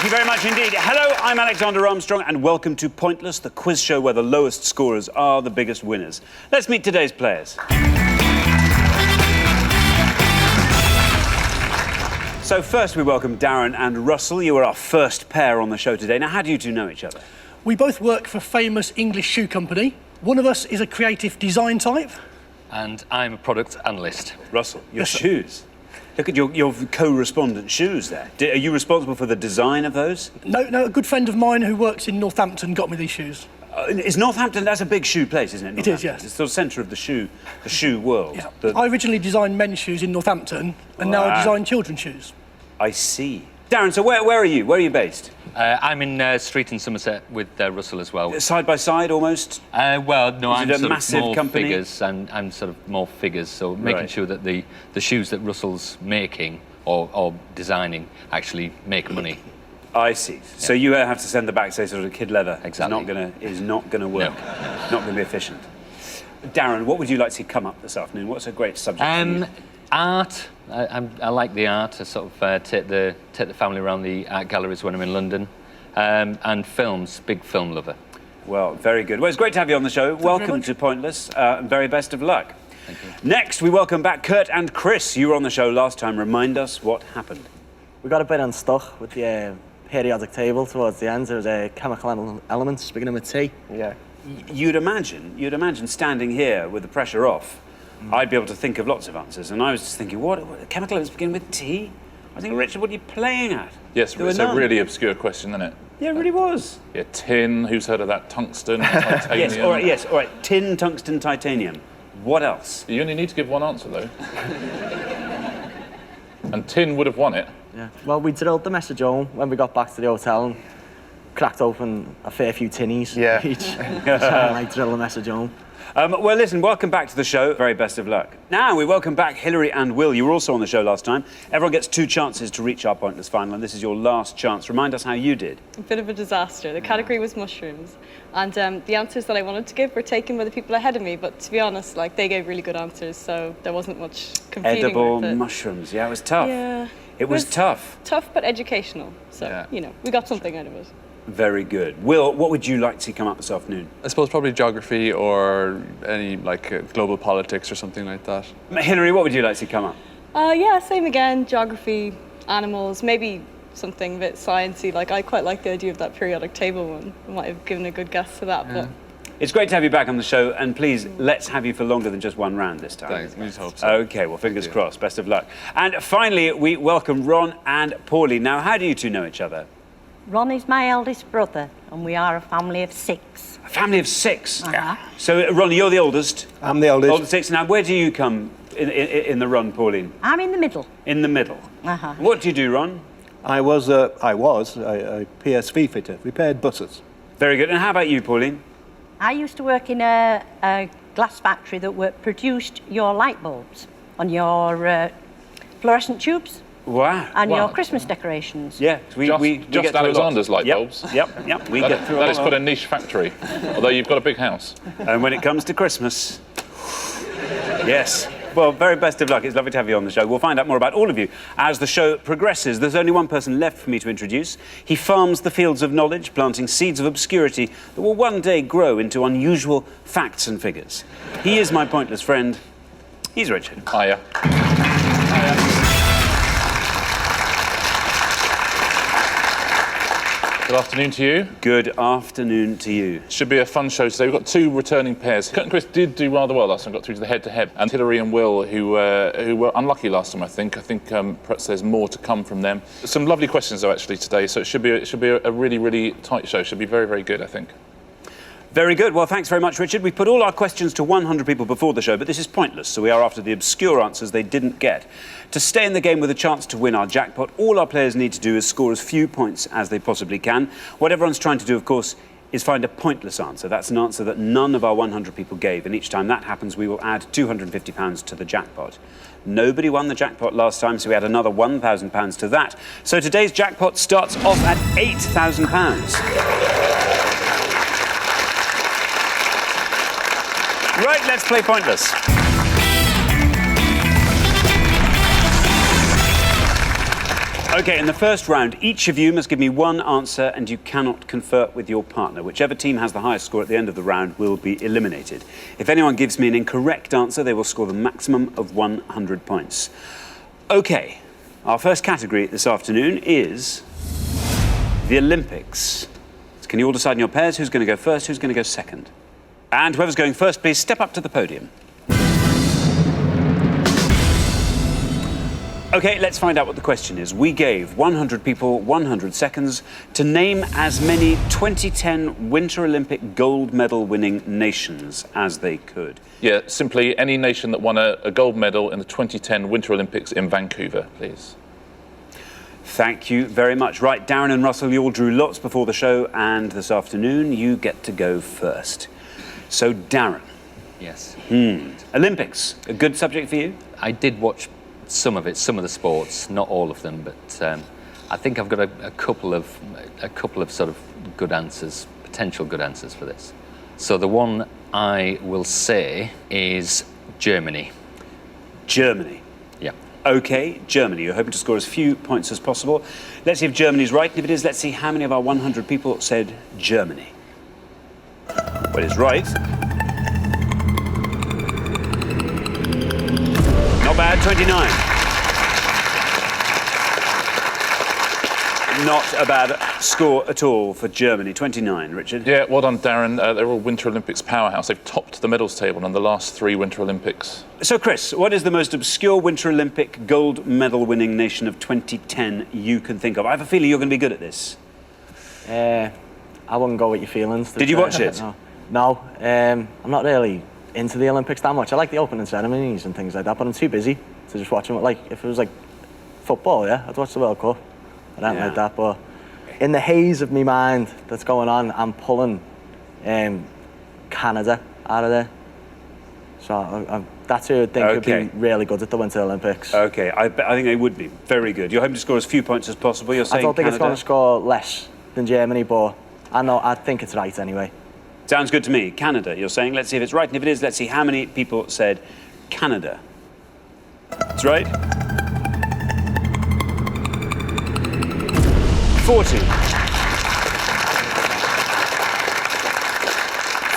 you very much indeed. Hello, I'm Alexander Armstrong, and welcome to Pointless, the quiz show where the lowest scorers are the biggest winners. Let's meet today's players. So first we welcome Darren and Russell. You are our first pair on the show today. Now, how do you two know each other? We both work for a famous English shoe company. One of us is a creative design type. And I'm a product analyst. Russell, your shoes. Look at your co-respondent shoes there. Are you responsible for the design of those? No, a good friend of mine who works in Northampton got me these shoes. Is Northampton, that's a big shoe place, isn't it? It is, yes. It's the centre of the shoe world. Yeah. I originally designed men's shoes in Northampton, and now I design children's shoes. I see. Darren, so where are you? Where are you based? I'm in Street in Somerset with Russell as well. Side by side, almost? Well, no, I'm sort massive of more company? figures, and I'm sort of more figures, so making sure that the shoes that Russell's making or designing actually make money. I see. Yeah. So you have to send the back, say, sort of kid leather. Exactly. Is not going to work. No. Not going to be efficient. Darren, what would you like to see come up this afternoon? What's a great subject for you? Art. I like the art. I sort of take the family around the art galleries when I'm in London. And films, big film lover. Well, very good. Well, it's great to have you on the show. Welcome to Pointless, and very best of luck. Thank you. Next, we welcome back Kurt and Chris. You were on the show last time. Remind us what happened. We got a bit unstuck with the periodic table towards the end. There was chemical elements beginning with T. Yeah. You'd imagine standing here with the pressure off, I'd be able to think of lots of answers. And I was just thinking, what chemical elements begin with T? I think, Richard, what are you playing at? Yes, it's a really obscure question, isn't it? Yeah, it really was. Yeah, tin, who's heard of that? Tungsten, titanium. Yes, all right. Tin, tungsten, titanium. What else? You only need to give one answer, though. And tin would have won it. Yeah. Well, we drilled the message home when we got back to the hotel and cracked open a fair few tinnies each. Trying to drill the message home. Well, listen, welcome back to the show. Very best of luck. Now, we welcome back Hilary and Will. You were also on the show last time. Everyone gets 2 chances to reach our Pointless final, and this is your last chance. Remind us how you did. A bit of a disaster. The category was mushrooms. And the answers that I wanted to give were taken by the people ahead of me, but to be honest, they gave really good answers, so there wasn't much competing Edible with it. mushrooms. Yeah, it was tough. Yeah. It was tough. Tough, but educational. So, we got something out of it. Very good. Will, what would you like to see come up this afternoon? I suppose probably geography or any global politics or something like that. Hilary, what would you like to see come up? Yeah, same again. Geography, animals, maybe something a bit sciencey. I quite like the idea of that periodic table one. I might have given a good guess to that. Yeah. But It's great to have you back on the show, and please, let's have you for longer than just one round this time. Thanks, we just hope so. OK, well, fingers crossed. Best of luck. And finally, we welcome Ron and Pauline. Now, how do you two know each other? Ron is my eldest brother, and we are a family of 6. A family of 6? Uh-huh. So, Ron, you're the oldest? I'm the oldest. Oldest 6. Now, where do you come in the run, Pauline? I'm in the middle. In the middle? Uh-huh. What do you do, Ron? I was a PSV fitter, repaired buses. Very good. And how about you, Pauline? I used to work in a glass factory that produced your light bulbs on your fluorescent tubes. Wow. And your Christmas decorations. Yeah, we just Alexander's light bulbs? Yep. We get through that is quite a niche factory, although you've got a big house. And when it comes to Christmas, yes. Well, very best of luck. It's lovely to have you on the show. We'll find out more about all of you as the show progresses. There's only one person left for me to introduce. He farms the fields of knowledge, planting seeds of obscurity that will one day grow into unusual facts and figures. He is my pointless friend. He's Richard. Hiya. Good afternoon to you. Good afternoon to you. Should be a fun show today. We've got 2 returning pairs. Kurt and Chris did do rather well last time, got through to the head-to-head. And Hilary and Will, who were unlucky last time, I think. Perhaps there's more to come from them. Some lovely questions, though, actually, today. So it should be a really, really tight show. Should be very, very good, I think. Very good. Well, thanks very much, Richard. We put all our questions to 100 people before the show, but this is pointless, so we are after the obscure answers they didn't get. To stay in the game with a chance to win our jackpot, all our players need to do is score as few points as they possibly can. What everyone's trying to do, of course, is find a pointless answer. That's an answer that none of our 100 people gave, and each time that happens, we will add £250 to the jackpot. Nobody won the jackpot last time, so we add another £1,000 to that. So today's jackpot starts off at £8,000. Right, let's play Pointless. OK, in the first round, each of you must give me one answer and you cannot confer with your partner. Whichever team has the highest score at the end of the round will be eliminated. If anyone gives me an incorrect answer, they will score the maximum of 100 points. OK, our first category this afternoon is the Olympics. So can you all decide in your pairs who's going to go first, who's going to go second? And whoever's going first, please step up to the podium. OK, let's find out what the question is. We gave 100 people 100 seconds to name as many 2010 Winter Olympic gold medal winning nations as they could. Yeah, simply any nation that won a gold medal in the 2010 Winter Olympics in Vancouver, please. Thank you very much. Right, Darren and Russell, you all drew lots before the show, and this afternoon you get to go first. So, Darren. Yes. Olympics, a good subject for you? I did watch some of it, some of the sports, not all of them, but I think I've got a couple of sort of good answers, potential good answers for this. So the one I will say is Germany. Germany. Yeah. OK, Germany. You're hoping to score as few points as possible. Let's see if Germany's right, and if it is, let's see how many of our 100 people said Germany. Well, it's right. Not bad, 29. Not a bad score at all for Germany, 29. Richard? Yeah, well done, Darren. They're all Winter Olympics powerhouse. They've topped the medals table in the last 3 Winter Olympics. So, Chris, what is the most obscure Winter Olympic gold medal winning nation of 2010 you can think of? I have a feeling you're going to be good at this. I wouldn't go with your feelings. Did you watch it? No. I'm not really into the Olympics that much. I like the opening ceremonies and things like that, but I'm too busy to just watch them. Like, if it was like football, yeah, I'd watch the World Cup. I don't like that, but in the haze of my mind that's going on, I'm pulling Canada out of there. So that's who I think would be really good at the Winter Olympics. OK, I think they would be. Very good. You're hoping to score as few points as possible. You're saying I don't think Canada? It's going to score less than Germany, but I think it's right anyway. Sounds good to me. Canada, you're saying. Let's see if it's right. And if it is, let's see how many people said Canada. That's right. 40.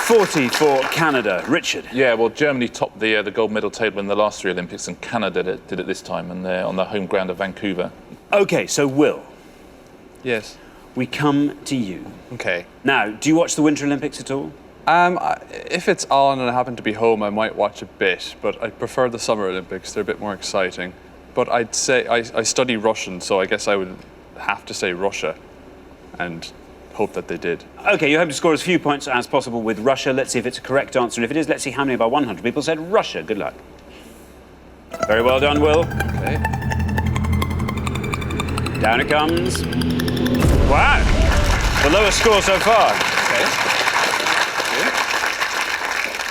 40 for Canada. Richard? Yeah, well, Germany topped the gold medal table in the last 3 Olympics, and Canada did it this time, and they're on the home ground of Vancouver. OK, so Will. Yes. We come to you. Okay. Now, do you watch the Winter Olympics at all? If it's on and I happen to be home, I might watch a bit, but I prefer the Summer Olympics. They're a bit more exciting. But I'd say I study Russian, so I guess I would have to say Russia and hope that they did. OK, you hope to score as few points as possible with Russia. Let's see if it's a correct answer. And if it is, let's see how many of our 100 people said Russia. Good luck. Very well done, Will. Okay. Down it comes. Wow. The lowest score so far. Okay.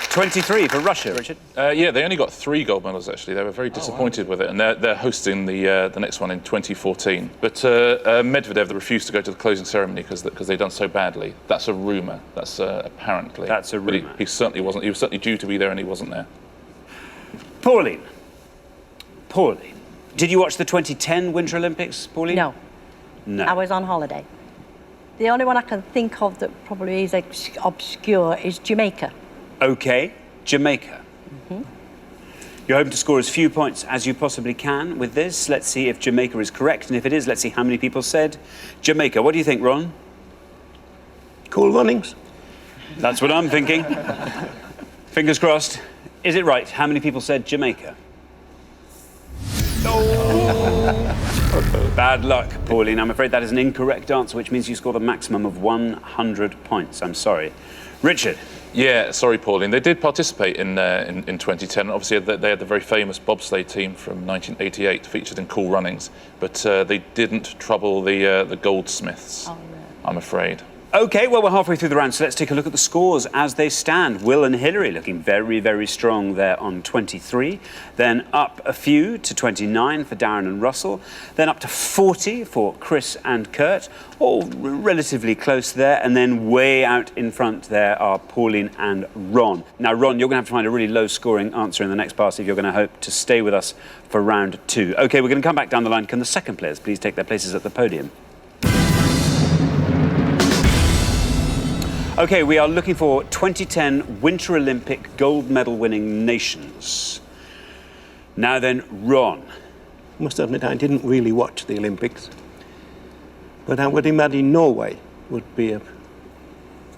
23 for Russia, Richard. Yeah, they only got 3 gold medals, actually. They were very disappointed with it, and they're hosting the next one in 2014. But Medvedev refused to go to the closing ceremony because they'd done so badly. That's a rumour. That's apparently. That's a rumour. But he certainly wasn't. He was certainly due to be there, and he wasn't there. Pauline. Pauline. Did you watch the 2010 Winter Olympics, Pauline? No. No. I was on holiday. The only one I can think of that probably is obscure is Jamaica. OK, Jamaica. You're hoping to score as few points as you possibly can with this. Let's see if Jamaica is correct, and if it is, let's see how many people said Jamaica. What do you think, Ron? Cool Runnings. That's what I'm thinking. Fingers crossed. Is it right? How many people said Jamaica? Bad luck, Pauline. I'm afraid that is an incorrect answer, which means you score the maximum of 100 points. I'm sorry. Richard? Yeah, sorry, Pauline. They did participate in 2010. Obviously, they had the very famous bobsleigh team from 1988 featured in Cool Runnings, but they didn't trouble the Goldsmiths, I'm afraid. OK, well, we're halfway through the round, so let's take a look at the scores as they stand. Will and Hilary looking very, very strong there on 23. Then up a few to 29 for Darren and Russell. Then up to 40 for Chris and Kurt. All relatively close there. And then way out in front there are Pauline and Ron. Now, Ron, you're going to have to find a really low-scoring answer in the next pass if you're going to hope to stay with us for round 2. OK, we're going to come back down the line. Can the second players please take their places at the podium? OK, we are looking for 2010 Winter Olympic gold medal winning nations. Now then, Ron. I must admit, I didn't really watch the Olympics. But I would imagine Norway would be a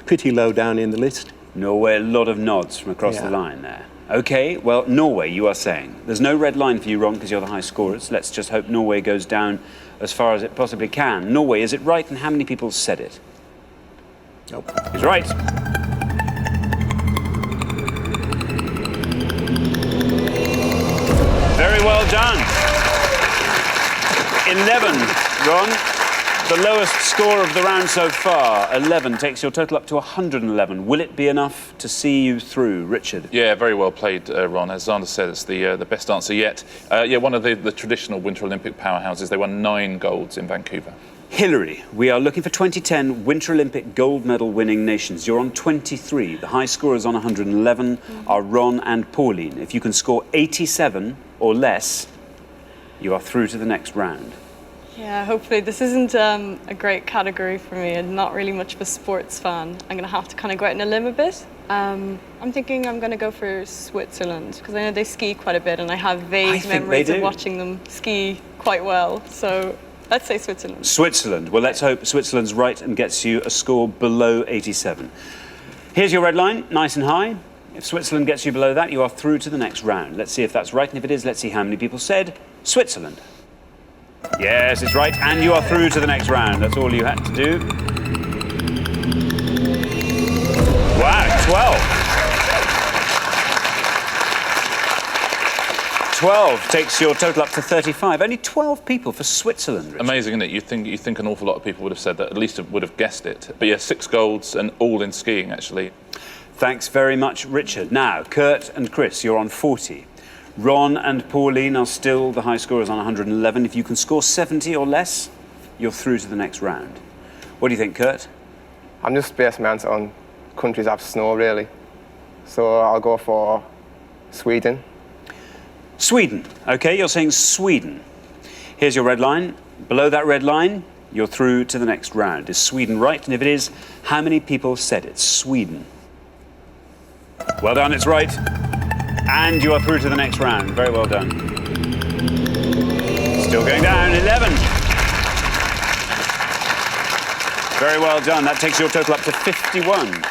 pretty low down in the list. Norway, a lot of nods from across the line there. OK, well, Norway, you are saying. There's no red line for you, Ron, because you're the high scorers. Let's just hope Norway goes down as far as it possibly can. Norway, is it right, and how many people said it? Nope. He's right. Very well done. 11, Ron. The lowest score of the round so far. 11 takes your total up to 111. Will it be enough to see you through, Richard? Yeah, very well played, Ron. As Xander said, it's the best answer yet. Yeah, one of the traditional Winter Olympic powerhouses. They won 9 golds in Vancouver. Hilary, we are looking for 2010 Winter Olympic gold medal winning nations. You're on 23. The high scorers on 111 are Ron and Pauline. If you can score 87 or less, you are through to the next round. Yeah, hopefully this isn't a great category for me. I'm not really much of a sports fan. I'm going to have to kind of go out on a limb a bit. I'm thinking I'm going to go for Switzerland, because I know they ski quite a bit and I have vague memories of watching them ski quite well. So let's say Switzerland. Switzerland. Well, let's hope Switzerland's right and gets you a score below 87. Here's your red line, nice and high. If Switzerland gets you below that, you are through to the next round. Let's see if that's right, and if it is, let's see how many people said Switzerland. Yes, it's right, and you are through to the next round. That's all you had to do. Wow, 12. 12 takes your total up to 35. Only 12 people for Switzerland, Richard. Amazing, isn't it? You think an awful lot of people would have said that, at least would have guessed it. But yeah, 6 golds and all in skiing, actually. Thanks very much, Richard. Now, Kurt and Chris, you're on 40. Ron and Pauline are still the high scorers on 111. If you can score 70 or less, you're through to the next round. What do you think, Kurt? I'm just basing my answer on countries that have snow, really. So I'll go for Sweden. Sweden. OK, you're saying Sweden. Here's your red line. Below that red line, you're through to the next round. Is Sweden right? And if it is, how many people said it's Sweden? Well done, it's right. And you are through to the next round. Very well done. Still going down, 11. Very well done. That takes your total up to 51.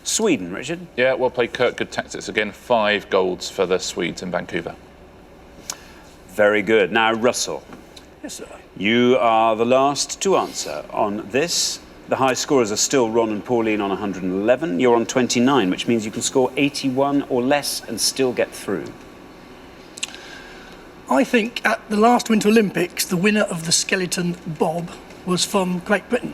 Sweden, Richard. Yeah, well played, Kurt. Good tactics again. 5 golds for the Swedes in Vancouver. Very good. Now, Russell. Yes, sir. You are the last to answer on this. The high scorers are still Ron and Pauline on 111. You're on 29, which means you can score 81 or less and still get through. I think at the last Winter Olympics, the winner of the skeleton bob was from Great Britain.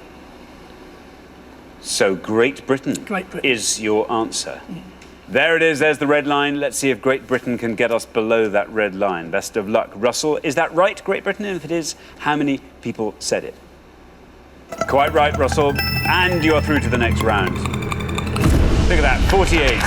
So Great Britain, is your answer. There it is, there's the red line. Let's see if Great Britain can get us below that red line. Best of luck, Russell. Is that right, Great Britain? And if it is, how many people said it? Quite right, Russell. And you are through to the next round. Look at that, 48.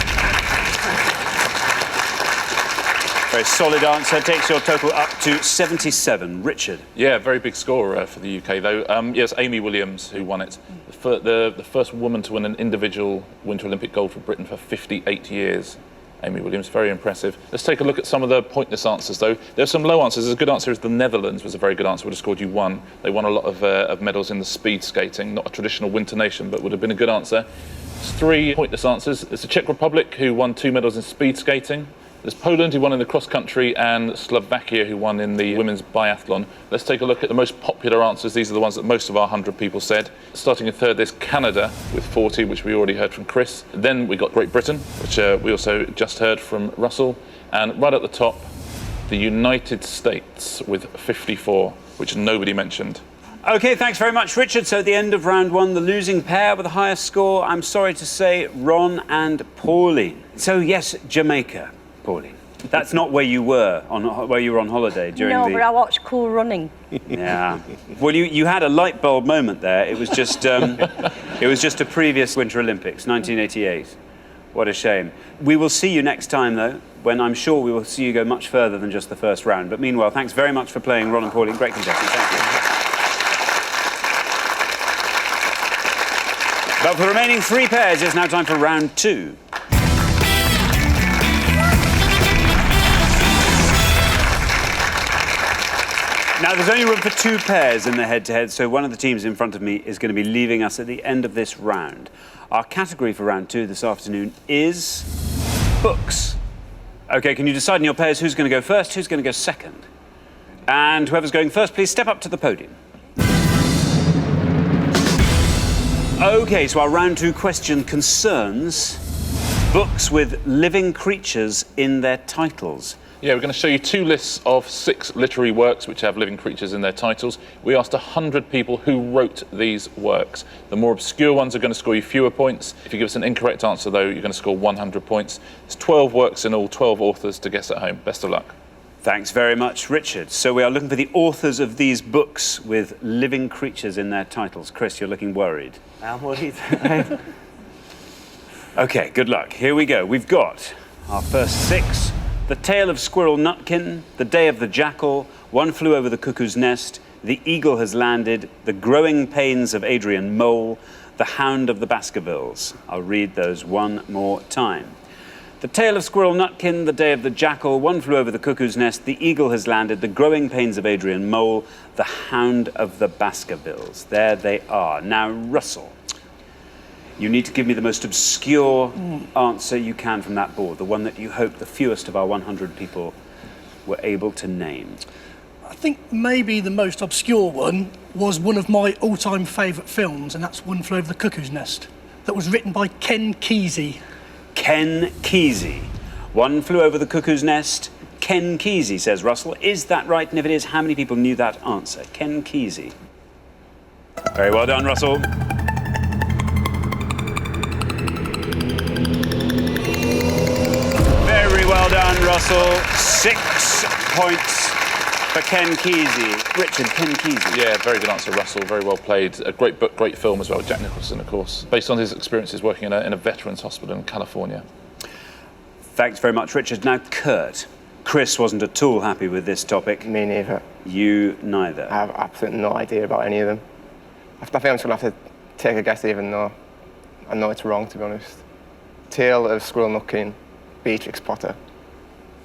Very solid answer. Takes your total up to 77. Richard. Yeah, very big score for the UK, though. Yes, Amy Williams, who won it. The first woman to win an individual Winter Olympic gold for Britain for 58 years. Amy Williams, very impressive. Let's take a look at some of the pointless answers, though. There's some low answers. A good answer is the Netherlands was a very good answer. Would have scored you 1. They won a lot of medals in the speed skating. Not a traditional winter nation, but would have been a good answer. There's 3 pointless answers. It's the Czech Republic, who won 2 medals in speed skating. There's Poland, who won in the cross country, and Slovakia, who won in the women's biathlon. Let's take a look at the most popular answers. These are the ones that most of our 100 people said. Starting in third, there's Canada with 40, which we already heard from Chris. Then we got Great Britain, which we also just heard from Russell. And right at the top, the United States with 54, which nobody mentioned. OK, thanks very much, Richard. So at the end of round one, the losing pair with the highest score, I'm sorry to say, Ron and Pauline. So yes, Jamaica, Pauline. That's not where you were on holiday during No, but I watched Cool Running. Yeah. Well, you had a light bulb moment there. It was just a previous Winter Olympics, 1988. What a shame. We will see you next time, though, when I'm sure we will see you go much further than just the first round. But meanwhile, thanks very much for playing, Ron and Pauline. Great contestants. Thank you. But for the remaining 3 pairs, it's now time for round 2. Now, there's only room for 2 pairs in the head-to-head, so one of the teams in front of me is going to be leaving us at the end of this round. Our category for round 2 this afternoon is books. OK, can you decide in your pairs who's going to go first, who's going to go second? And whoever's going first, please step up to the podium. OK, so our round 2 question concerns books with living creatures in their titles. Yeah, we're going to show you 2 lists of 6 literary works which have living creatures in their titles. We asked 100 people who wrote these works. The more obscure ones are going to score you fewer points. If you give us an incorrect answer, though, you're going to score 100 points. There's 12 works in all, 12 authors to guess at home. Best of luck. Thanks very much, Richard. So we are looking for the authors of these books with living creatures in their titles. Chris, you're looking worried. I'm worried. OK, good luck. Here we go. We've got our first 6. The Tale of Squirrel Nutkin, The Day of the Jackal, One Flew Over the Cuckoo's Nest, The Eagle Has Landed, The Growing Pains of Adrian Mole, The Hound of the Baskervilles. I'll read those one more time. The Tale of Squirrel Nutkin, The Day of the Jackal, One Flew Over the Cuckoo's Nest, The Eagle Has Landed, The Growing Pains of Adrian Mole, The Hound of the Baskervilles. There they are. Now, Russell, you need to give me the most obscure answer you can from that board, the one that you hope the fewest of our 100 people were able to name. I think maybe the most obscure one was one of my all-time favourite films, and that's One Flew Over the Cuckoo's Nest, that was written by Ken Kesey. Ken Kesey. One Flew Over the Cuckoo's Nest. Ken Kesey, says Russell. Is that right? And if it is, how many people knew that answer? Ken Kesey. Very well done, Russell. Very well done, Russell. 6 points for Ken Kesey. Richard, Ken Kesey. Yeah, very good answer, Russell. Very well played. A great book, great film as well. Jack Nicholson, of course, based on his experiences working in a veterans hospital in California. Thanks very much, Richard. Now, Kurt. Chris wasn't at all happy with this topic. Me neither. You neither. I have absolutely no idea about any of them. I think I'm just going to have to take a guess, even though I know it's wrong, to be honest. Tale of Squirrel Nutkin, Beatrix Potter.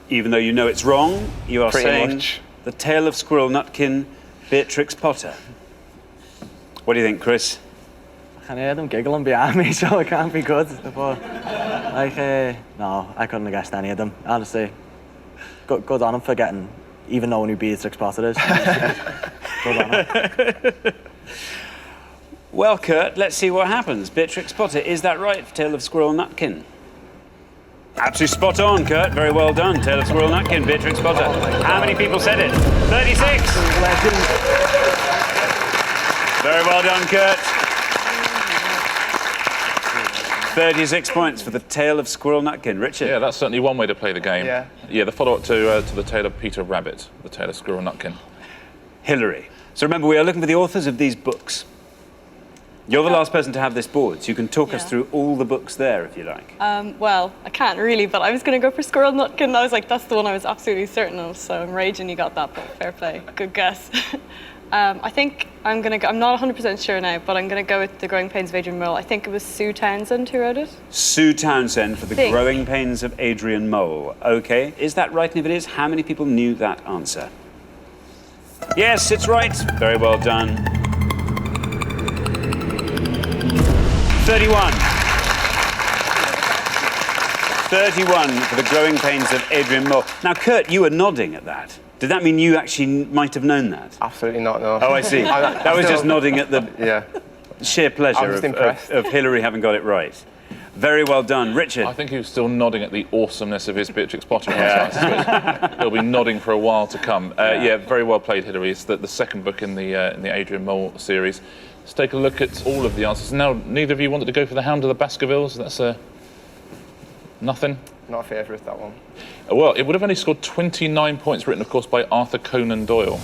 Even though you know it's wrong, you are Pretty saying much. The Tale of Squirrel Nutkin, Beatrix Potter. What do you think, Chris? I can hear them giggling behind me, so it can't be good. But, no, I couldn't have guessed any of them, honestly. Good on him for getting, even knowing who Beatrix Potter is. Good on him. Well, Kurt, let's see what happens. Beatrix Potter, is that right? Tale of Squirrel Nutkin. Absolutely spot on, Kurt. Very well done. Tale of Squirrel Nutkin, Beatrix Potter. How many people said it? 36. Very well done, Kurt. 36 points for the Tale of Squirrel Nutkin. Richard? Yeah, that's certainly one way to play the game. Yeah. Yeah, the follow-up to the Tale of Peter Rabbit, the Tale of Squirrel Nutkin. Hilary. So remember, we are looking for the authors of these books. You're the last person to have this board, so you can talk us through all the books there, if you like. Well, I can't really, but I was going to go for Squirrel Nutkin. I was like, that's the one I was absolutely certain of, so I'm raging you got that, but fair play. Good guess. I think I'm going to go, I'm not 100% sure now, but I'm going to go with The Growing Pains of Adrian Mole. I think it was Sue Townsend who wrote it. Sue Townsend for The Growing Pains of Adrian Mole. OK, is that right? And if it is, how many people knew that answer? Yes, it's right. Very well done. 31. 31 for The Growing Pains of Adrian Mole. Now, Kurt, you were nodding at that. Did that mean you actually might have known that? Absolutely not, no. Oh, I see. That was just nodding at the sheer pleasure I'm just impressed. of Hilary having got it right. Very well done. Richard. I think he was still nodding at the awesomeness of his Beatrix Potter last night. He'll be nodding for a while to come. Yeah, very well played, Hilary. It's the second book in the Adrian Mole series. Let's take a look at all of the answers. Now, neither of you wanted to go for the Hound of the Baskervilles. That's nothing. Not a favourite, that one. Well, it would have only scored 29 points, written, of course, by Arthur Conan Doyle.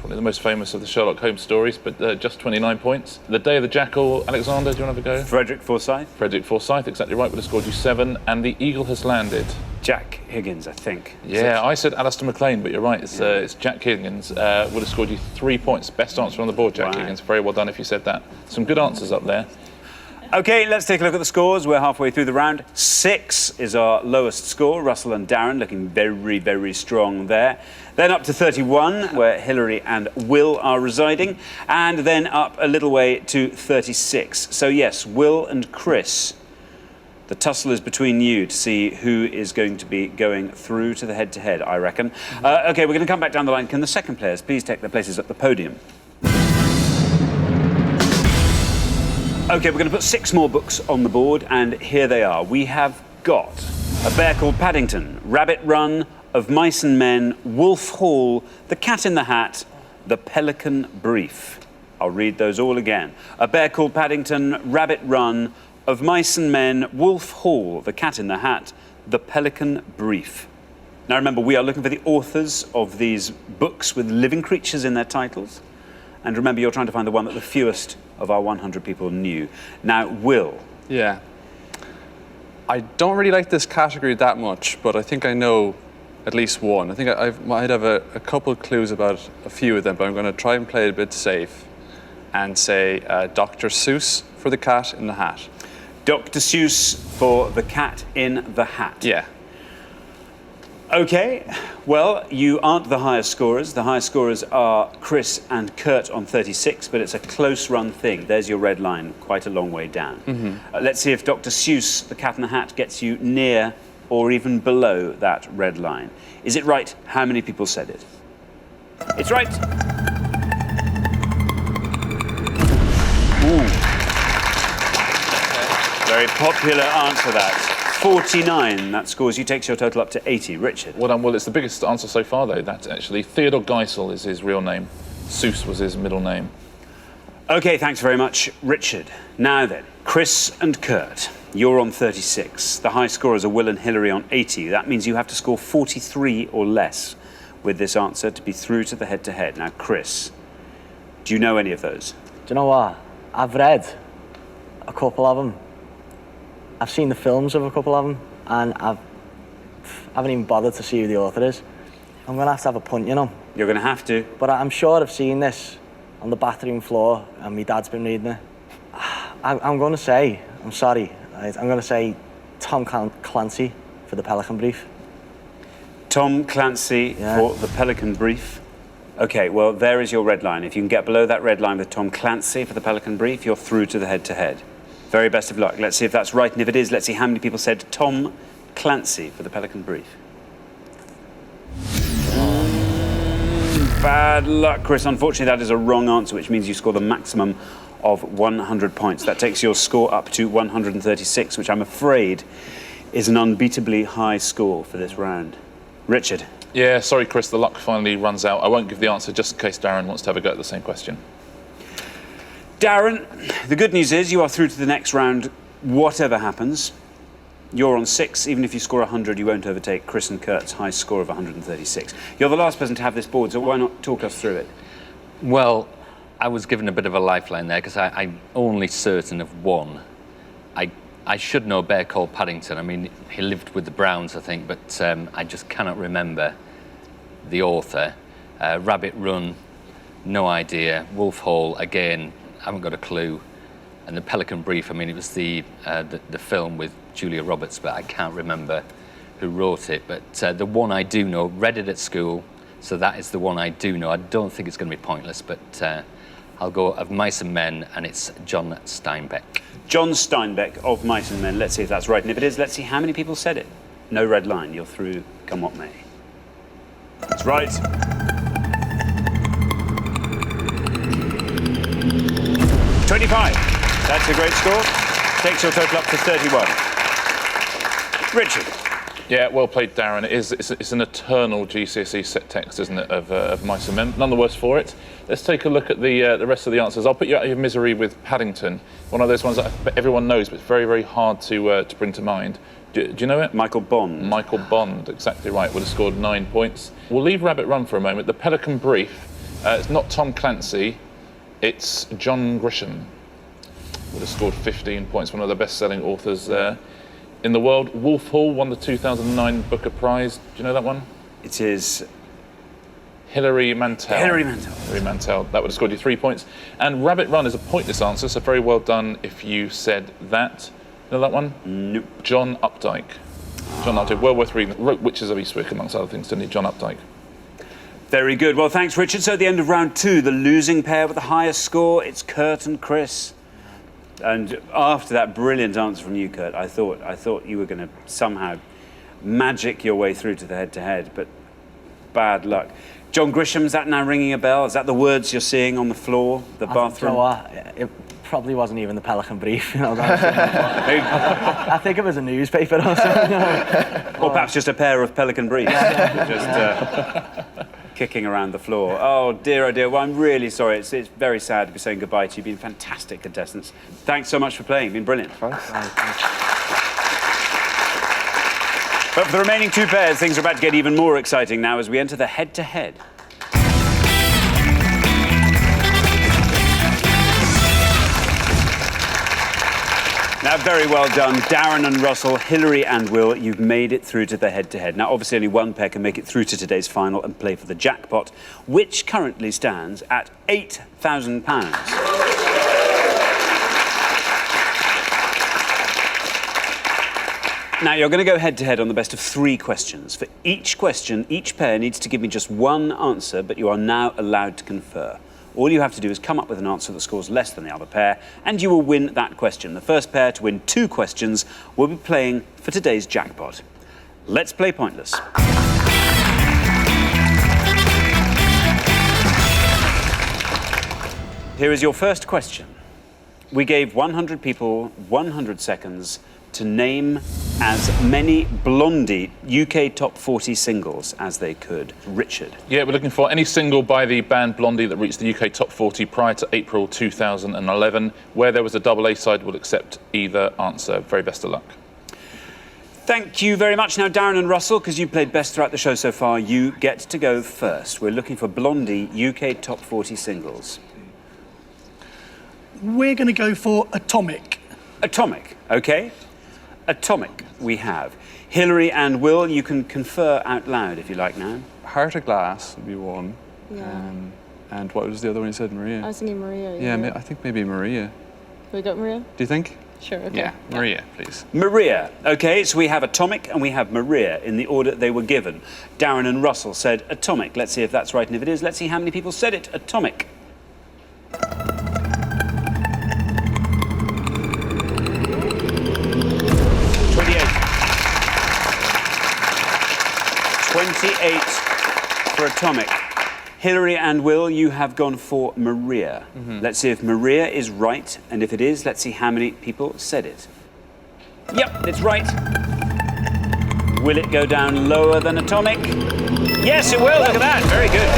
Probably the most famous of the Sherlock Holmes stories, but just 29 points. The Day of the Jackal, Alexander, do you want to have a go? Frederick Forsyth. Frederick Forsyth, exactly right, would have scored you 7. And The Eagle Has Landed. Jack Higgins, I think. Yeah, I said Alistair MacLean, but you're right, it's Jack Higgins. Would have scored you 3 points. Best answer on the board, Jack Higgins. Very well done if you said that. Some good answers up there. OK, let's take a look at the scores. We're halfway through the round. 6 is our lowest score. Russell and Darren looking very, very strong there. Then up to 31, where Hilary and Will are residing. And then up a little way to 36. So, yes, Will and Chris, the tussle is between you to see who is going to be going through to the head-to-head, I reckon. OK, we're going to come back down the line. Can the second players please take their places at the podium? OK, we're going to put 6 more books on the board, and here they are. We have got A Bear Called Paddington, Rabbit Run, Of Mice and Men, Wolf Hall, The Cat in the Hat, The Pelican Brief. I'll read those all again. A Bear Called Paddington, Rabbit Run, Of Mice and Men, Wolf Hall, The Cat in the Hat, The Pelican Brief. Now remember, we are looking for the authors of these books with living creatures in their titles. And remember, you're trying to find the one that the fewest of our 100 people knew. Now, Will. Yeah. I don't really like this category that much, but I think I know at least one. I think I might have a couple of clues about a few of them, but I'm going to try and play it a bit safe and say Dr. Seuss for The Cat in the Hat. Dr. Seuss for The Cat in the Hat. Yeah. OK, well, you aren't the highest scorers. The highest scorers are Chris and Kurt on 36, but it's a close-run thing. There's your red line, quite a long way down. Let's see if Dr. Seuss, The Cat in the Hat, gets you near or even below that red line. Is it right? How many people said it? It's right. Ooh. Very popular answer, that. 49, that scores you, takes your total up to 80. Richard. Well done, Will. It's the biggest answer so far, though. That's actually Theodore Geisel is his real name. Seuss was his middle name. OK, thanks very much, Richard. Now then, Chris and Kurt, you're on 36. The high scorers are Will and Hilary on 80. That means you have to score 43 or less with this answer to be through to the head-to-head. Now, Chris, do you know any of those? Do you know what? I've read a couple of them. I've seen the films of a couple of them, and I haven't even bothered to see who the author is. I'm going to have a punt, you know. You're going to have to. But I'm sure I've seen this on the bathroom floor, and my dad's been reading it. I'm going to say, I'm sorry, I'm going to say Tom Clancy for The Pelican Brief. Tom Clancy for The Pelican Brief. OK, well, there is your red line. If you can get below that red line with Tom Clancy for The Pelican Brief, you're through to the head-to-head. Very best of luck. Let's see if that's right, and if it is, let's see how many people said Tom Clancy for The Pelican Brief. Bad luck, Chris. Unfortunately, that is a wrong answer, which means you score the maximum of 100 points. That takes your score up to 136, which I'm afraid is an unbeatably high score for this round. Richard. Yeah, sorry, Chris, the luck finally runs out. I won't give the answer just in case Darren wants to have a go at the same question. Darren, the good news is you are through to the next round, whatever happens. You're on 6. Even if you score 100, you won't overtake Chris and Kurt's high score of 136. You're the last person to have this board, so why not talk us through it? Well, I was given a bit of a lifeline there because I'm only certain of one. I should know Bear Called Paddington. I mean, he lived with the Browns, I think, but I just cannot remember the author. Rabbit Run, no idea. Wolf Hall, again, I haven't got a clue. And The Pelican Brief, I mean, it was the film with Julia Roberts, but I can't remember who wrote it. But the one I do know, read it at school, so that is the one I do know. I don't think it's going to be pointless, but I'll go Of Mice and Men, and it's John Steinbeck. John Steinbeck, Of Mice and Men. Let's see if that's right. And if it is, let's see how many people said it. No red line. You're through, come what may. That's right. 25. That's a great score. Takes your total up to 31. Richard. Yeah, well played, Darren. It's an eternal GCSE set text, isn't it, of Mice and Men? None the worse for it. Let's take a look at the rest of the answers. I'll put you out of your misery with Paddington, one of those ones that everyone knows, but it's very, very hard to bring to mind. Do you know it? Michael Bond. Michael Bond, exactly right. Would have scored 9 points. We'll leave Rabbit Run for a moment. The Pelican Brief. It's not Tom Clancy. It's John Grisham. Would have scored 15 points. One of the best-selling authors in the world. Wolf Hall won the 2009 Booker Prize. Do you know that one? It is Hilary Mantel. Hilary Mantel. Hilary Mantel. That would have scored you 3 points. And Rabbit Run is a pointless answer, so very well done if you said that. You know that one? Nope. John Updike. John Updike, well worth reading. Wrote Witches of Eastwick, amongst other things, didn't he? John Updike. Very good. Well, thanks, Richard. So at the end of round 2, the losing pair with the highest score, it's Kurt and Chris. And after that brilliant answer from you, Kurt, I thought you were going to somehow magic your way through to the head-to-head, but bad luck. John Grisham, is that now ringing a bell? Is that the words you're seeing on the floor, the bathroom? You know what? It probably wasn't even the Pelican Brief. You know, I think it was a newspaper or something. Or perhaps just a pair of Pelican Briefs. Just kicking around the floor. Oh dear, oh dear. Well, I'm really sorry. It's very sad to be saying goodbye to you. You've been fantastic contestants. Thanks so much for playing. You've been brilliant. Thanks. But for the remaining 2 pairs, things are about to get even more exciting now as we enter the head-to-head. Now, very well done, Darren and Russell, Hilary and Will. You've made it through to the head-to-head. Now, obviously, only one pair can make it through to today's final and play for the jackpot, which currently stands at £8,000. Now, you're going to go head-to-head on the best of 3 questions. For each question, each pair needs to give me just one answer, but you are now allowed to confer. All you have to do is come up with an answer that scores less than the other pair, and you will win that question. The first pair to win 2 questions will be playing for today's jackpot. Let's play Pointless. Here is your first question. We gave 100 people 100 seconds to name as many Blondie UK Top 40 singles as they could. Richard. Yeah, we're looking for any single by the band Blondie that reached the UK Top 40 prior to April 2011. Where there was a double A side, we'll accept either answer. Very best of luck. Thank you very much. Now, Darren and Russell, because you played best throughout the show so far, you get to go first. We're looking for Blondie UK Top 40 singles. We're going to go for Atomic. Atomic, OK. Atomic, we have. Hilary and Will, you can confer out loud if you like now. Heart of Glass would be one. Yeah. And what was the other one you said, Maria? I was thinking Maria. Yeah, I think maybe Maria. We got Maria? Do you think? Sure, okay. Yeah, Maria, please. Maria. OK, so we have Atomic and we have Maria in the order they were given. Darren and Russell said Atomic. Let's see if that's right, and if it is, let's see how many people said it. Atomic. 28 for Atomic. Hilary and Will, you have gone for Maria. Let's see if Maria is right, and if it is, let's see how many people said it. Yep, it's right. Will it go down lower than Atomic? Yes, it will. Look at that. Very good.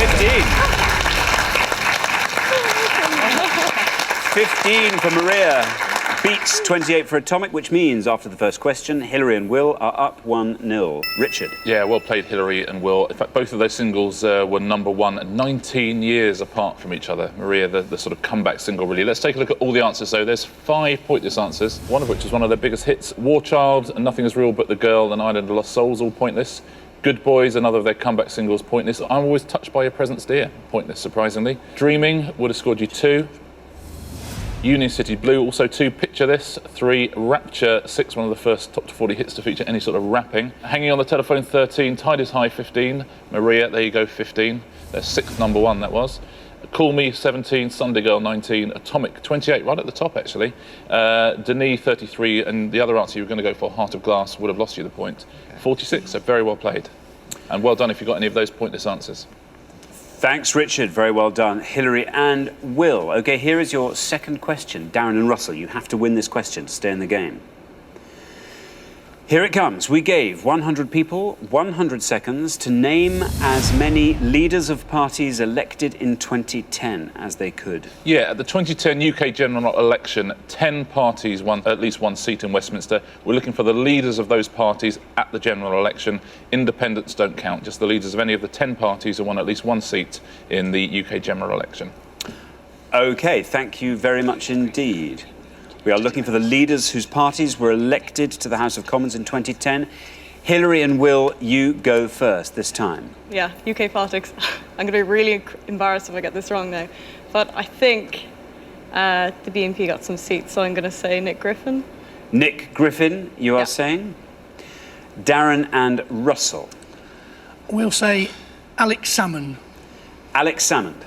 15. 15 for Maria. Beats 28 for Atomic, which means after the first question, Hilary and Will are up 1-0. Richard. Yeah, well played, Hilary and Will. In fact, both of those singles were #1 19 years apart from each other. Maria, the sort of comeback single, really. Let's take a look at all the answers, though. There's 5 pointless answers, one of which is one of their biggest hits. War Child, and Nothing Is Real But the Girl, and Island of Lost Souls, all pointless. Good Boys, another of their comeback singles, pointless. I'm Always Touched by Your Presence, Dear, pointless, surprisingly. Dreaming would have scored you 2. Union City Blue, also 2. Picture This, 3. Rapture, 6. One of the first top 40 hits to feature any sort of rapping. Hanging on the Telephone, 13. Tide Is High, 15. Maria, there you go, 15. Their 6th #1, that was. Call Me, 17. Sunday Girl, 19. Atomic, 28, right at the top, actually. Denis, 33. And the other answer you were going to go for, Heart of Glass, would have lost you the point. 46, so very well played. And well done if you got any of those pointless answers. Thanks, Richard. Very well done. Hilary and Will. OK, here is your second question. Darren and Russell, you have to win this question to stay in the game. Here it comes. We gave 100 people 100 seconds to name as many leaders of parties elected in 2010 as they could. Yeah, at the 2010 UK general election, 10 parties won at least one seat in Westminster. We're looking for the leaders of those parties at the general election. Independents don't count, just the leaders of any of the 10 parties who won at least one seat in the UK general election. OK, thank you very much indeed. We are looking for the leaders whose parties were elected to the House of Commons in 2010. Hilary and Will, you go first this time. Yeah, UK politics. I'm going to be really embarrassed if I get this wrong now. But I think the BNP got some seats, so I'm going to say Nick Griffin. Nick Griffin, you are saying? Darren and Russell. We'll say Alex Salmond. Alex Salmond.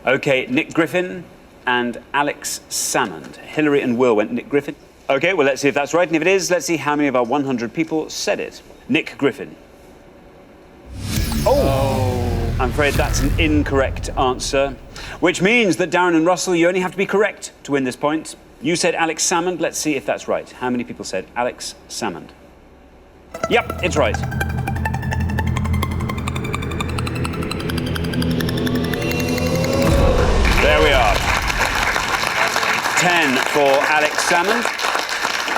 OK, Nick Griffin and Alex Salmond. Hilary and Will went Nick Griffin. OK, well, let's see if that's right. And if it is, let's see how many of our 100 people said it. Nick Griffin. Oh! I'm afraid that's an incorrect answer, which means that Darren and Russell, you only have to be correct to win this point. You said Alex Salmond. Let's see if that's right. How many people said Alex Salmond? Yep, it's right. There we are. 10 for Alex Salmond.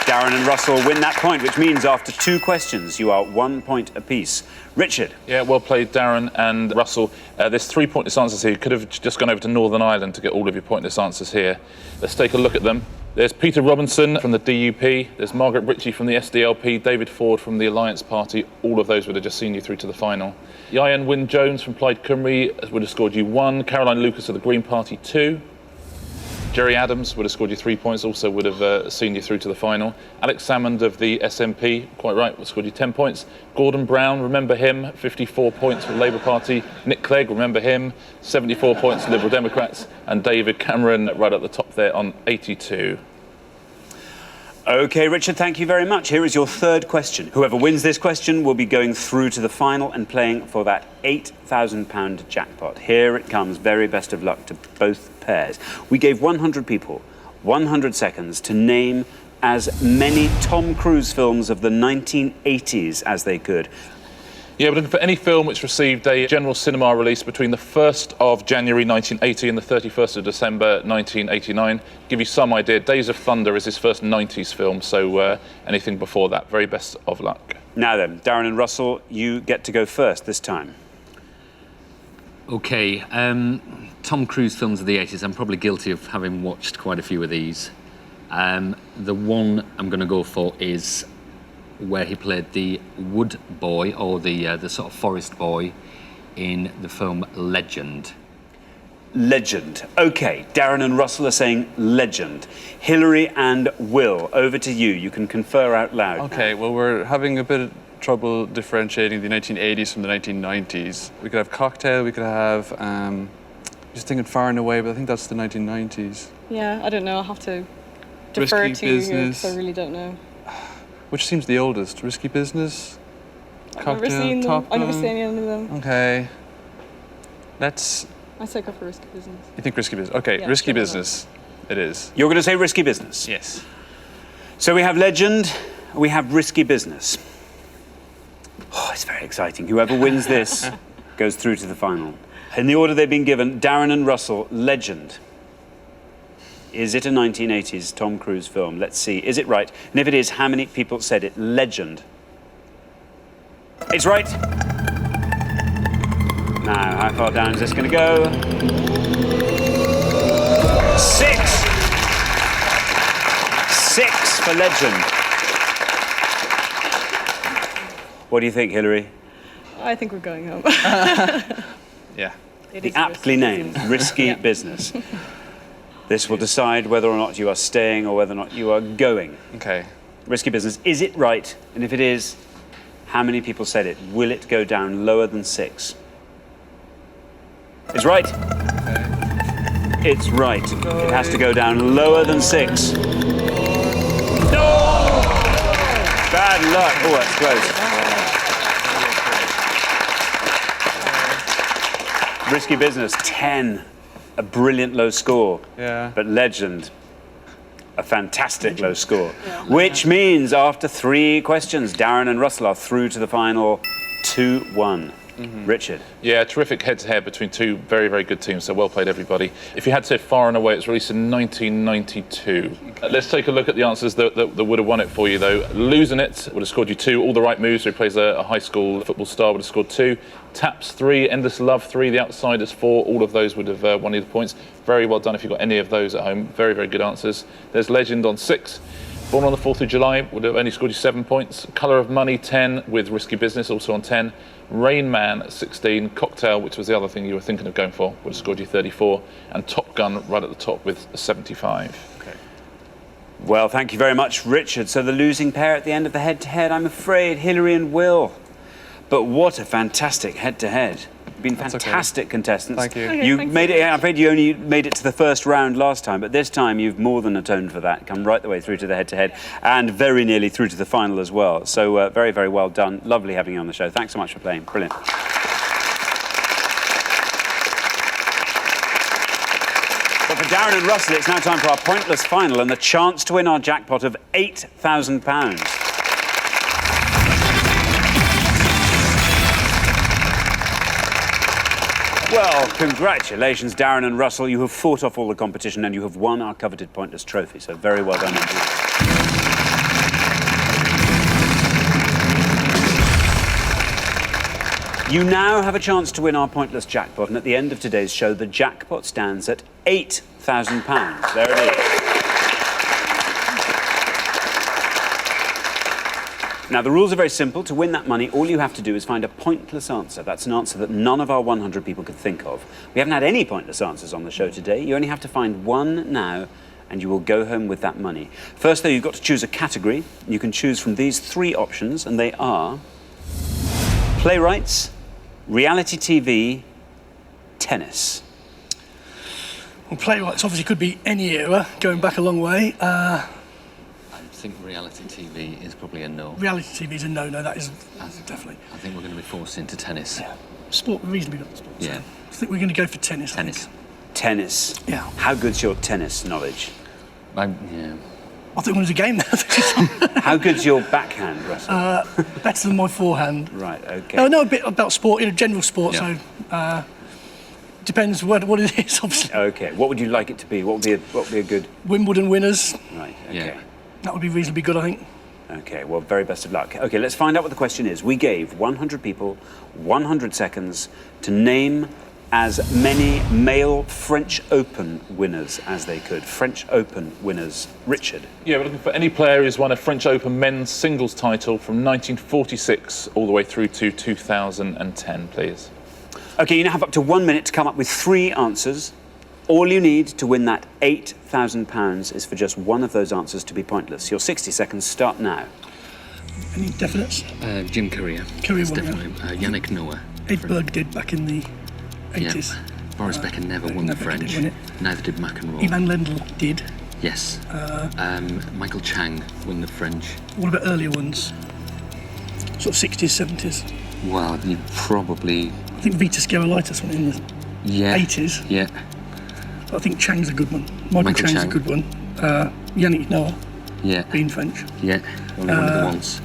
Darren and Russell win that point, which means after 2 questions, you are 1 point apiece. Richard. Yeah, well played, Darren and Russell. There's 3 pointless answers here. You could have just gone over to Northern Ireland to get all of your pointless answers here. Let's take a look at them. There's Peter Robinson from the DUP. There's Margaret Ritchie from the SDLP. David Ford from the Alliance Party. All of those would have just seen you through to the final. Ian Wynne-Jones from Plaid Cymru would have scored you 1. Caroline Lucas of the Green Party 2. Jerry Adams would have scored you 3 points, also would have seen you through to the final. Alex Salmond of the SNP, quite right, would have scored you 10 points. Gordon Brown, remember him, 54 points for the Labour Party. Nick Clegg, remember him, 74 points for Liberal Democrats. And David Cameron right at the top there on 82. OK, Richard, thank you very much. Here is your third question. Whoever wins this question will be going through to the final and playing for that £8,000 jackpot. Here it comes. Very best of luck to both pairs. We gave 100 people 100 seconds to name as many Tom Cruise films of the 1980s as they could. Yeah, we're looking for any film which received a general cinema release between the 1st of January 1980 and the 31st of December 1989. Give you some idea, Days of Thunder is his first 90s film, so anything before that, very best of luck. Now then, Darren and Russell, you get to go first this time. OK, Tom Cruise films of the 80s, I'm probably guilty of having watched quite a few of these. The one I'm going to go for is where he played the wood boy, or the sort of forest boy, in the film Legend. Legend. OK, Darren and Russell are saying Legend. Hilary and Will, over to you. You can confer out loud. OK, well, we're having a bit of trouble differentiating the 1980s from the 1990s. We could have Cocktail, we could have, just thinking Far and Away, but I think that's the 1990s. Yeah, I don't know. I'll have to defer Risky to you here Business. because I really don't know. Which seems the oldest? Risky Business? I've never Cocktail, seen them. Top I've never Gun? seen any of them. OK. Let's... I say go for Risky Business. You think Risky Business? OK, Yeah, Risky sure, why not? Business. It is. You're going to say Risky Business? Yes. So we have Legend, we have Risky Business. Oh, it's very exciting. Whoever wins this goes through to the final. In the order they've been given, Darren and Russell, Legend. Is it a 1980s Tom Cruise film? Let's see. Is it right? And if it is, how many people said it? Legend. It's right. Now, how far down is this going to go? 6. 6 for Legend. What do you think, Hilary? I think we're going home. Yeah. It The is aptly Risky named Business. Risky Yeah. Business. This will decide whether or not you are staying or whether or not you are going. OK. Risky Business. Is it right? And if it is, how many people said it? Will it go down lower than 6? It's right. It's right. It has to go down lower than 6. No! Bad luck. Oh, that's close. Risky Business, 10. A brilliant low score. Yeah. But Legend, a fantastic low score. Which means after 3 questions, Darren and Russell are through to the final 2-1. Richard. Yeah, terrific head-to-head between two very, very good teams, so well played, everybody. If you had to say Far and Away, it was released in 1992. Let's take a look at the answers that would have won it for you, though. Losing It would have scored you 2. All the Right Moves, who plays a high school football star, would have scored 2. Taps 3, Endless Love 3, The Outsiders 4. All of those would have won you the points. Very well done if you've got any of those at home. Very, very good answers. There's Legend on 6. Born on the 4th of July would have only scored you 7 points. Colour of Money 10 with Risky Business also on 10. Rain Man 16. Cocktail, which was the other thing you were thinking of going for, would have scored you 34. And Top Gun right at the top with 75. Okay. Well, thank you very much, Richard. So the losing pair at the end of the head-to-head, I'm afraid, Hilary and Will. But what a fantastic head-to-head. Been fantastic contestants. Thank you. Okay, You thanks. made it. I'm afraid you only made it to the first round last time, but this time you've more than atoned for that. Come right the way through to the head-to-head, and very nearly through to the final as well. So very, very well done. Lovely having you on the show. Thanks so much for playing. Brilliant. But for Darren and Russell, it's now time for our pointless final and the chance to win our jackpot of £8,000. Well, congratulations, Darren and Russell. You have fought off all the competition and you have won our coveted pointless trophy. So very well done indeed. You now have a chance to win our pointless jackpot, and at the end of today's show, the jackpot stands at £8,000. There it is. Now, the rules are very simple. To win that money, all you have to do is find a pointless answer. That's an answer that none of our 100 people could think of. We haven't had any pointless answers on the show today. You only have to find one now, and you will go home with that money. First, though, you've got to choose a category. You can choose from these 3 options, and they are playwrights, reality TV, tennis. Well, playwrights obviously could be any era, going back a long way. I think reality TV is probably a no. Reality TV is a no-no, that is definitely. I think we're going to be forced into tennis. Yeah. Sport, reasonably good sport. Yeah. So I think we're going to go for tennis. Tennis. Tennis. Yeah. How good's your tennis knowledge? Yeah. I think we're going to game now. How good's your backhand, Russell? Better than my forehand. Right, okay. I know a bit about sport, general sport, Yeah. so depends what it is, obviously. Okay, what would you like it to be? What would be a good... Wimbledon winners, Right, okay. Yeah. that would be reasonably good, I think. Okay, well, very best of luck. Okay, let's find out what the question is. We gave 100 people 100 seconds to name as many male French Open winners as they could. French Open winners. Richard. Yeah, we're looking for any player who's won a French Open men's singles title from 1946 all the way through to 2010, please. Okay, you now have up to 1 minute to come up with 3 answers. All you need to win that £8,000 is for just one of those answers to be pointless. Your 60 seconds start now. Any definites? Jim Courier. Courier It's won, yeah. definitely Yannick Noah. Ed Berg did back in the 80s. Yeah. Boris Becker never won the never French. did win it. Neither did McEnroe. Ivan Lendl did. Yes. Michael Chang won the French. What about earlier ones? Sort of 60s, 70s. Well, you probably... I think Vitas Gerolaitis went in the Yeah. 80s. Yeah. But I think Chang's a good one. Michael Chang's Chang. a good one. Yannick Noah, Yeah. being French. Yeah. Only one of the ones.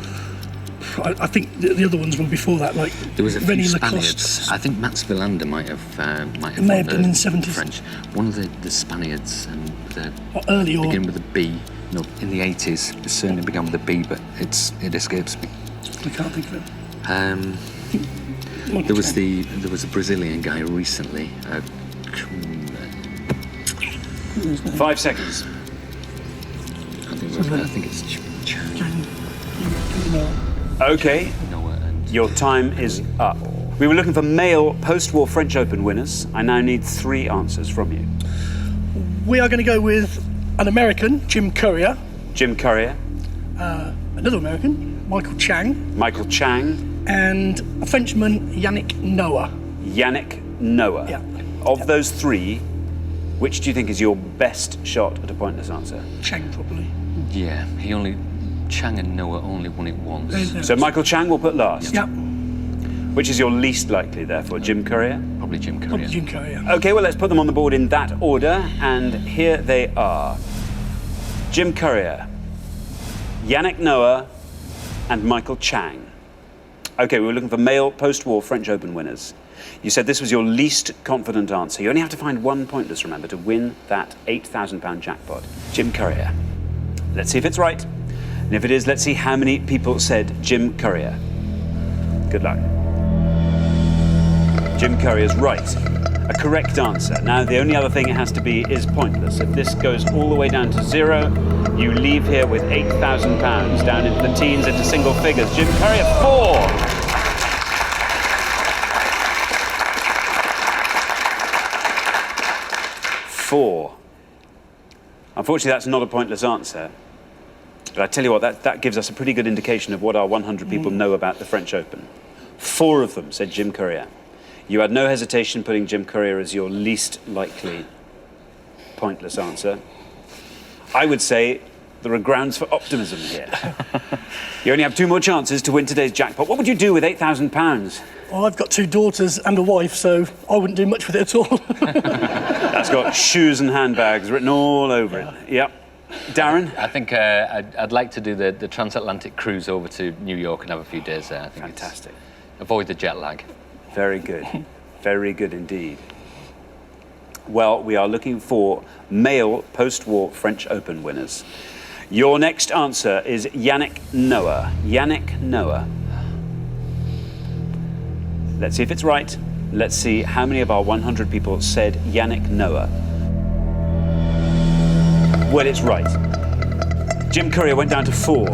I think the other ones were before that, like There was a few René Spaniards. Lacoste. I think Mats Wilander might have May have won done in the 70s. French. One of the Spaniards and the Or early or begin with a B. No, in the 80s, it certainly began with a B, but it escapes me. I can't think of it. Michael There was Chang. there was a Brazilian guy recently. 5 seconds. I think it's Chang. Okay, Noah and your time is up. We were looking for male post-war French Open winners. I now need 3 answers from you. We are going to go with an American, Jim Courier, Jim Courier, another American, Michael Chang, Michael Chang, and a Frenchman, Yannick Noah. Yannick Noah. Yeah. Of those 3, which do you think is your best shot at a pointless answer? Chang, probably. yeah, Chang and Noah only won it once. So Michael Chang will put last. Yeah. Which is your least likely, therefore? Jim Courier? Probably Jim Courier. Probably Jim Courier. OK, well, let's put them on the board in that order. And here they are. Jim Courier, Yannick Noah, and Michael Chang. OK, we were looking for male post-war French Open winners. You said this was your least confident answer. You only have to find one pointless, remember, to win that £8,000 jackpot. Jim Courier. Let's see if it's right. And if it is, let's see how many people said Jim Courier. Good luck. Jim Courier's right. A correct answer. Now, the only other thing it has to be is pointless. If this goes all the way down to 0, you leave here with £8,000, down into the teens, into single figures. Jim Courier, 4. 4. Unfortunately, that's not a pointless answer. But I tell you what, that gives us a pretty good indication of what our 100 people know about the French Open. 4 of them said Jim Courier. You had no hesitation putting Jim Courier as your least likely pointless answer. I would say there are grounds for optimism here. You only have 2 more chances to win today's jackpot. What would you do with £8,000? Well, I've got 2 daughters and a wife, so I wouldn't do much with it at all. That's got shoes and handbags written all over it. Yep. Darren? I think I'd like to do the transatlantic cruise over to New York and have a few days there. I think Fantastic. Avoid the jet lag. Very good. Very good indeed. Well, we are looking for male post-war French Open winners. Your next answer is Yannick Noah. Yannick Noah. Let's see if it's right. Let's see how many of our 100 people said Yannick Noah. Well, it's right. Jim Courier went down to 4.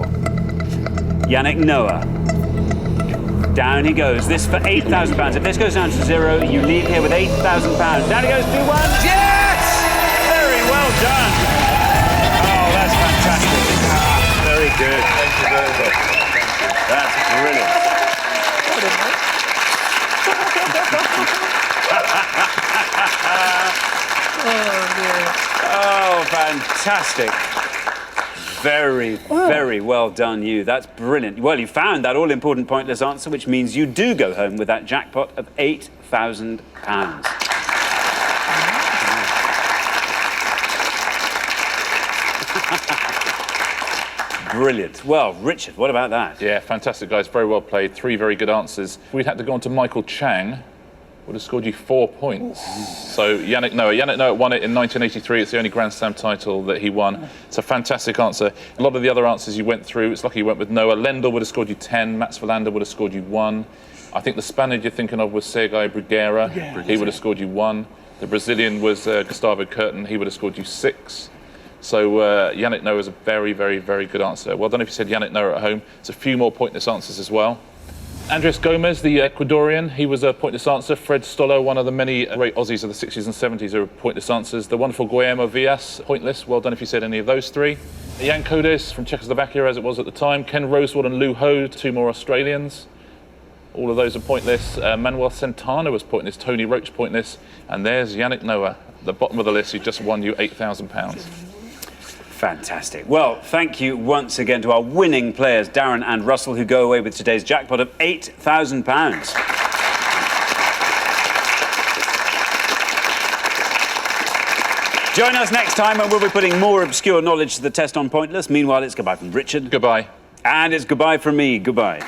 Yannick Noah. Down he goes. This for £8,000. If this goes down to 0, you leave here with £8,000. Down he goes, 2-1. Yes! Very well done. Oh, that's fantastic. Very good. Thank you very much. That's brilliant. Oh, fantastic. Very, very well done, you. That's brilliant. Well, you found that all-important pointless answer, which means you do go home with that jackpot of £8,000. Brilliant. Well, Richard, what about that? Yeah, fantastic, guys. Very well played. 3 very good answers. We'd had to go on to Michael Chang. Would have scored you 4 points. So Yannick Noah won it in 1983. It's the only Grand Slam title that he won. It's a fantastic answer. A lot of the other answers you went through, it's lucky you went with Noah. Lendl would have scored you 10. Mats Wilander would have scored you 1. I think the Spaniard you're thinking of was Sergei Bruguera. He would have scored you 1. The Brazilian was Gustavo Curtin. He would have scored you 6. So Yannick Noah is a very, very, very good answer. Well done if you said Yannick Noah at home. It's a few more pointless answers as well. Andres Gomez, the Ecuadorian, he was a pointless answer. Fred Stoller, one of the many great Aussies of the 60s and 70s, are pointless answers. The wonderful Guillermo Villas, pointless. Well done if you said any of those 3. Jan Kodes from Czechoslovakia, as it was at the time. Ken Rosewall and Lou Ho, 2 more Australians. All of those are pointless. Manuel Santana was pointless. Tony Roach, pointless. And there's Yannick Noah, at the bottom of the list, who just won you £8,000. Fantastic. Well, thank you once again to our winning players, Darren and Russell, who go away with today's jackpot of £8,000. Join us next time when we'll be putting more obscure knowledge to the test on Pointless. Meanwhile, it's goodbye from Richard. Goodbye. And it's goodbye from me. Goodbye.